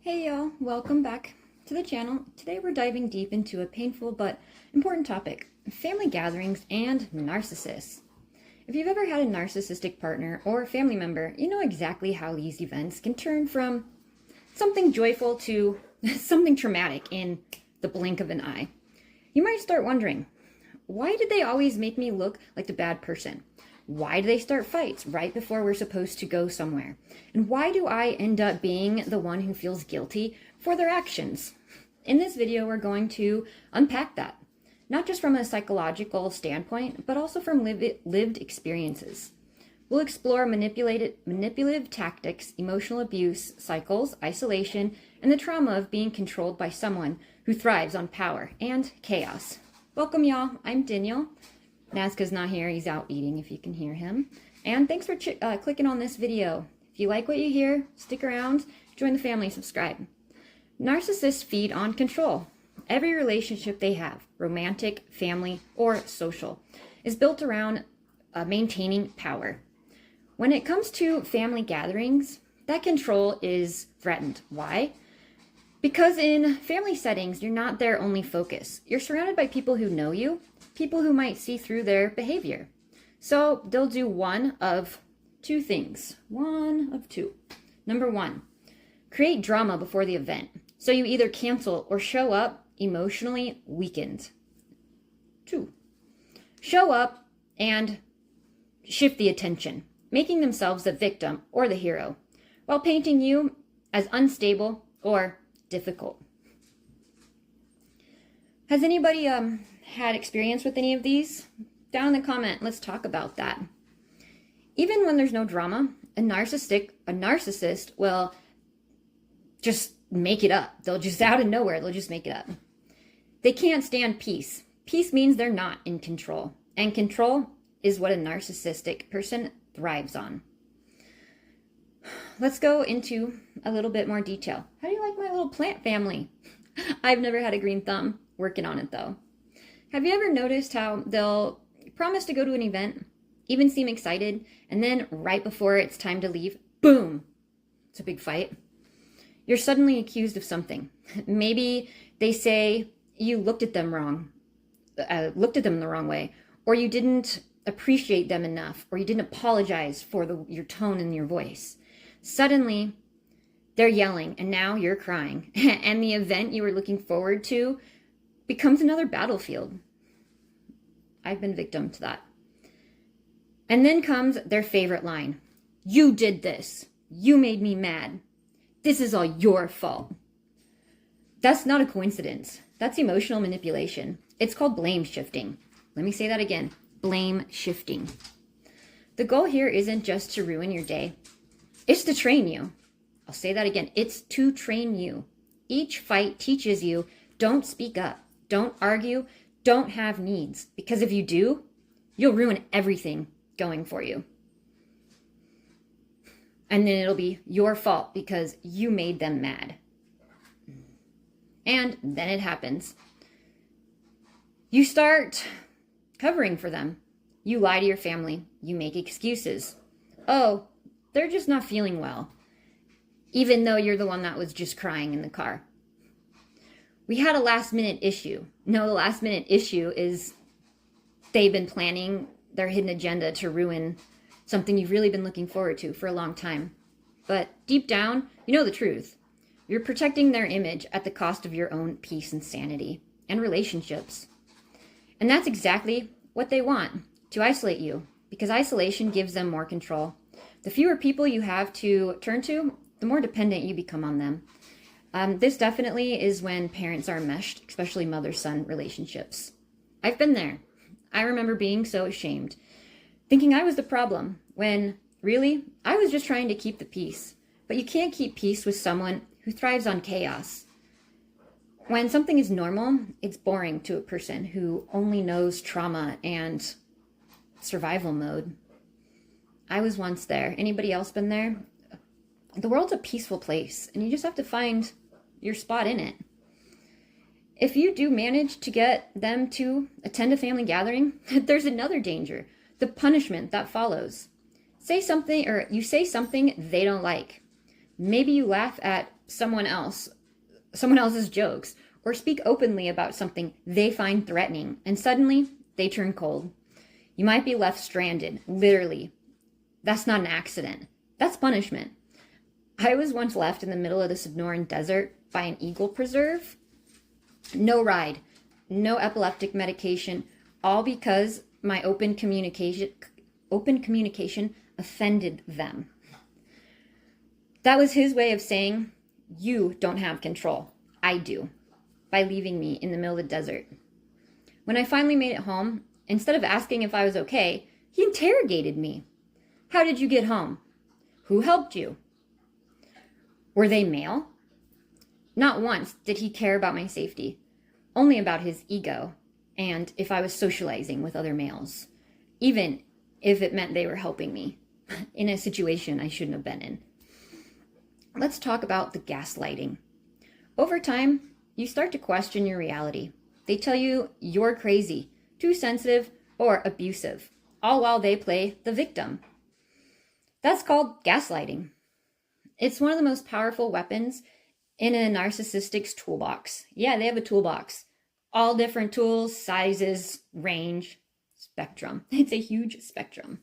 Hey y'all, welcome back to the channel. Today we're diving deep into a painful but important topic, family gatherings and narcissists. If you've ever had a narcissistic partner or family member, you know exactly how these events can turn from something joyful to something traumatic in the blink of an eye. You might start wondering, why did they always make me look like the bad person? Why do they start fights right before we're supposed to go somewhere? And why do I end up being the one who feels guilty for their actions? In this video, we're going to unpack that, not just from a psychological standpoint, but also from lived experiences. We'll explore manipulative tactics, emotional abuse, cycles, isolation, and the trauma of being controlled by someone who thrives on power and chaos. Welcome, y'all. I'm Danielle. Nazca's not here. He's out eating, if you can hear him. And thanks for clicking on this video. If you like what you hear, stick around, join the family, subscribe. Narcissists feed on control. Every relationship they have, romantic, family, or social, is built around maintaining power. When it comes to family gatherings, that control is threatened. Why? Because in family settings, you're not their only focus. You're surrounded by people who know you, people who might see through their behavior. So they'll do one of two things. One of two. Number one, create drama before the event. So you either cancel or show up emotionally weakened. Two, show up and shift the attention, making themselves the victim or the hero, while painting you as unstable or difficult. Has anybody had experience with any of these? Down in the comment, let's talk about that. Even when there's no drama, a narcissist will just make it up. They'll just out of nowhere, they'll just make it up. They can't stand peace. Peace means they're not in control. And control is what a narcissistic person thrives on. Let's go into a little bit more detail. How do you like my little plant family? I've never had a green thumb. Working on it though. Have you ever noticed how they'll promise to go to an event, even seem excited, and then right before it's time to leave, boom, it's a big fight. You're suddenly accused of something. Maybe they say you looked at them the wrong way, or you didn't appreciate them enough, or you didn't apologize for your tone and your voice. Suddenly, they're yelling, and now you're crying, and the event you were looking forward to becomes another battlefield. I've been victim to that. And then comes their favorite line. You did this. You made me mad. This is all your fault. That's not a coincidence. That's emotional manipulation. It's called blame shifting. Let me say that again. Blame shifting. The goal here isn't just to ruin your day. It's to train you. I'll say that again. It's to train you. Each fight teaches you, don't speak up. Don't argue. Don't have needs. Because if you do, you'll ruin everything going for you. And then it'll be your fault because you made them mad. And then it happens. You start covering for them. You lie to your family. You make excuses. Oh, they're just not feeling well. Even though you're the one that was just crying in the car. We had a last minute issue. No, the last minute issue is they've been planning their hidden agenda to ruin something you've really been looking forward to for a long time. But deep down, you know the truth. You're protecting their image at the cost of your own peace and sanity and relationships. And that's exactly what they want, to isolate you, because isolation gives them more control. The fewer people you have to turn to, the more dependent you become on them. This definitely is when parents are enmeshed, especially mother-son relationships. I've been there. I remember being so ashamed, thinking I was the problem, when really, I was just trying to keep the peace. But you can't keep peace with someone who thrives on chaos. When something is normal, it's boring to a person who only knows trauma and survival mode. I was once there. Anybody else been there? The world's a peaceful place, and you just have to find your spot in it. If you do manage to get them to attend a family gathering, there's another danger, the punishment that follows. You say something they don't like. Maybe you laugh at someone else's jokes, or speak openly about something they find threatening, and suddenly they turn cold. You might be left stranded, literally. That's not an accident. That's punishment. I was once left in the middle of the Sonoran Desert by an eagle preserve. No ride, no epileptic medication, all because my open communication offended them. That was his way of saying, you don't have control. I do, by leaving me in the middle of the desert. When I finally made it home, instead of asking if I was okay, he interrogated me. How did you get home? Who helped you? Were they male? Not once did he care about my safety, only about his ego and if I was socializing with other males, even if it meant they were helping me in a situation I shouldn't have been in. Let's talk about the gaslighting. Over time, you start to question your reality. They tell you you're crazy, too sensitive, or abusive, all while they play the victim. That's called gaslighting. It's one of the most powerful weapons in a narcissistic's toolbox. Yeah, they have a toolbox. All different tools, sizes, range, spectrum. It's a huge spectrum.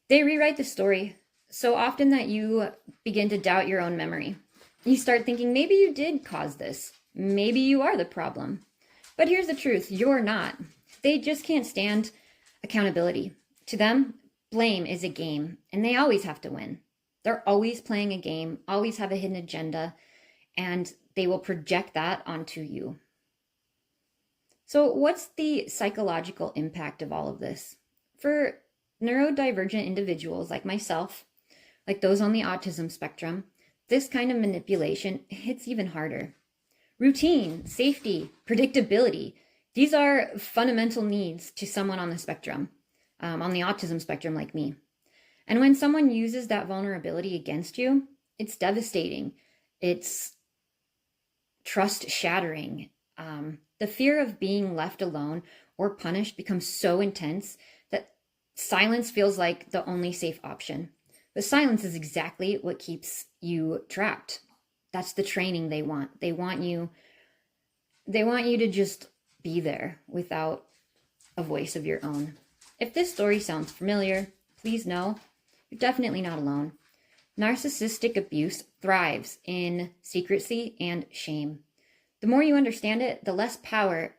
They rewrite the story so often that you begin to doubt your own memory. You start thinking, maybe you did cause this. Maybe you are the problem. But here's the truth, you're not. They just can't stand accountability. To them, blame is a game, and they always have to win. They're always playing a game, always have a hidden agenda, and they will project that onto you. So what's the psychological impact of all of this? For neurodivergent individuals like myself, like those on the autism spectrum, this kind of manipulation hits even harder. Routine, safety, predictability, these are fundamental needs to someone on the spectrum, on the autism spectrum like me. And when someone uses that vulnerability against you, it's devastating. It's trust shattering. The fear of being left alone or punished becomes so intense that silence feels like the only safe option. But silence is exactly what keeps you trapped. That's the training they want. They want you to just be there without a voice of your own. If this story sounds familiar, please know you're definitely not alone. Narcissistic abuse thrives in secrecy and shame. The more you understand it, the less power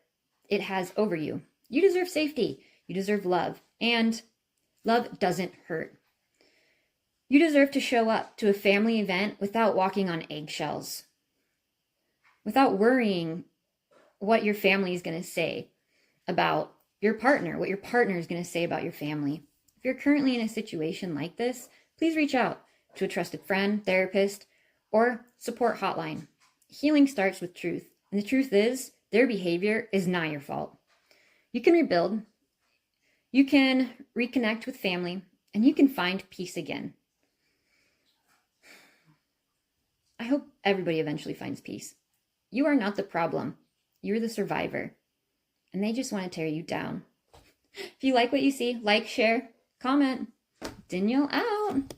it has over you. You deserve safety. You deserve love. And love doesn't hurt. You deserve to show up to a family event without walking on eggshells, without worrying what your family is going to say about your partner, what your partner is going to say about your family. If you're currently in a situation like this, please reach out to a trusted friend, therapist, or support hotline. Healing starts with truth, and the truth is their behavior is not your fault. You can rebuild, you can reconnect with family, and you can find peace again. I hope everybody eventually finds peace. You are not the problem. You're the survivor. And they just want to tear you down. If you like what you see, like, share, comment. Danielle out.